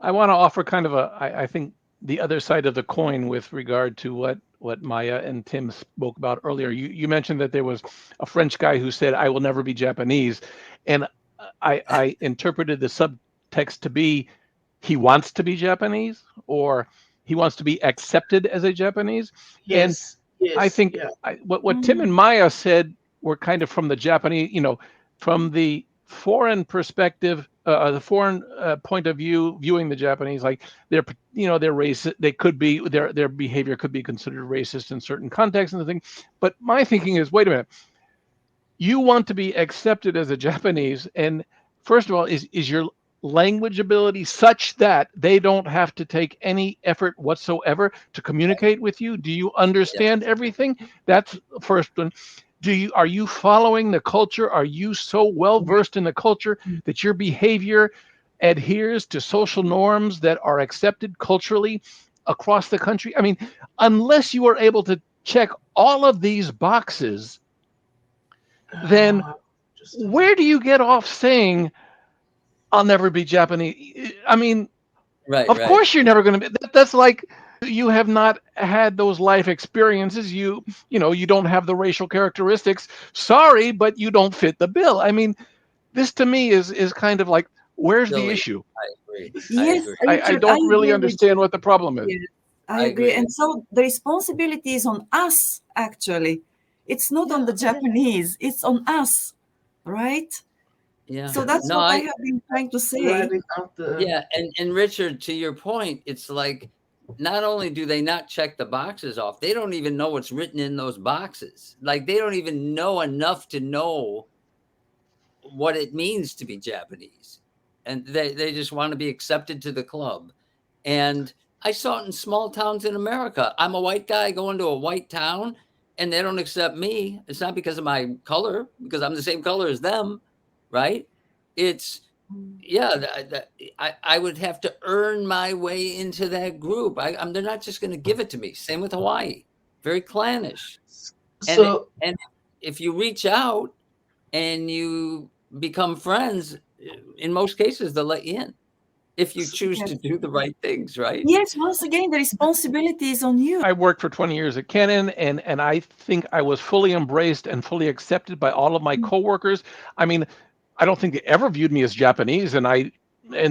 I want to offer kind of I think the other side of the coin with regard to what Maya and Tim spoke about earlier. You mentioned that there was a French guy who said, "I will never be Japanese," and I interpreted the subtext to be he wants to be Japanese, or he wants to be accepted as a Japanese. And Yes, I yes, think yeah. what Tim and Maya said were kind of from the Japanese, from the foreign perspective, the foreign point of view, viewing the Japanese, like they're racist. They could be their behavior could be considered racist in certain contexts and the thing. But my thinking is, wait a minute, you want to be accepted as a Japanese, and first of all, is your language ability such that they don't have to take any effort whatsoever to communicate with you? Do you Yes. understand everything? That's the first one. Are you following the culture? Are you so well versed in the culture that your behavior adheres to social norms that are accepted culturally across the country? I mean, unless you are able to check all of these boxes, then Just where do you get off saying I'll never be Japanese? I mean, Right, of right. course you're never going to be. That's like you have not had those life experiences. You don't have the racial characteristics. Sorry, but you don't fit the bill. I mean, this to me is kind of like, where's the Silly. issue? I agree. I Yes, agree. I Richard, I don't really agree with understand you. what the problem is. Yes, I I agree. agree. And so the responsibility is on us, actually. It's not on the Japanese, it's on us, right? Yeah. So that's No, what I I have been trying to say. driving out the. yeah, and Richard, to your point, it's like not only do they not check the boxes off, they don't even know what's written in those boxes. Like they don't even know enough to know what it means to be Japanese. And they just want to be accepted to the club. And I saw it in small towns in America. I'm a white guy going to a white town and they don't accept me. It's not because of my color, because I'm the same color as them, right? It's yeah, I would have to earn my way into that group. They're not just going to give it to me. Same with Hawaii, very clannish. And So and if you reach out and you become friends, in most cases they'll let you in if you choose Yes. to do the right things, right? Yes, once again, the responsibility is on you. I worked for 20 years at Canon, and I think I was fully embraced and fully accepted by all of my coworkers. I mean, I don't think they ever viewed me as Japanese, and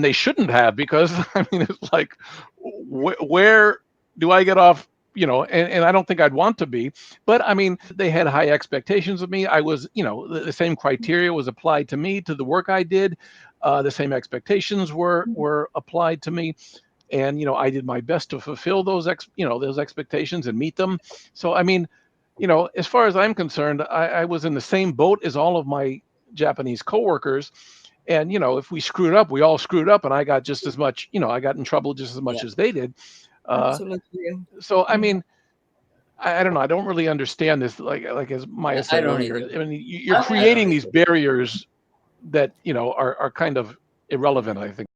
they shouldn't have, because I mean, it's like, where do I get off? And I don't think I'd want to be, but I mean, they had high expectations of me. I was, the same criteria was applied to me, to the work I did. The same expectations were applied to me, and I did my best to fulfill those expectations and meet them. So I mean, as far as I'm concerned, I was in the same boat as all of my Japanese coworkers. And if we screwed up, we all screwed up, and I got just as much. I got in trouble just as much Yeah. as they did. uh, Absolutely. so I Yeah. mean, I don't know, I don't really understand this, like as Maya I said don't earlier. either. I mean, you're I, I don't creating these either. barriers that are kind of irrelevant, I think.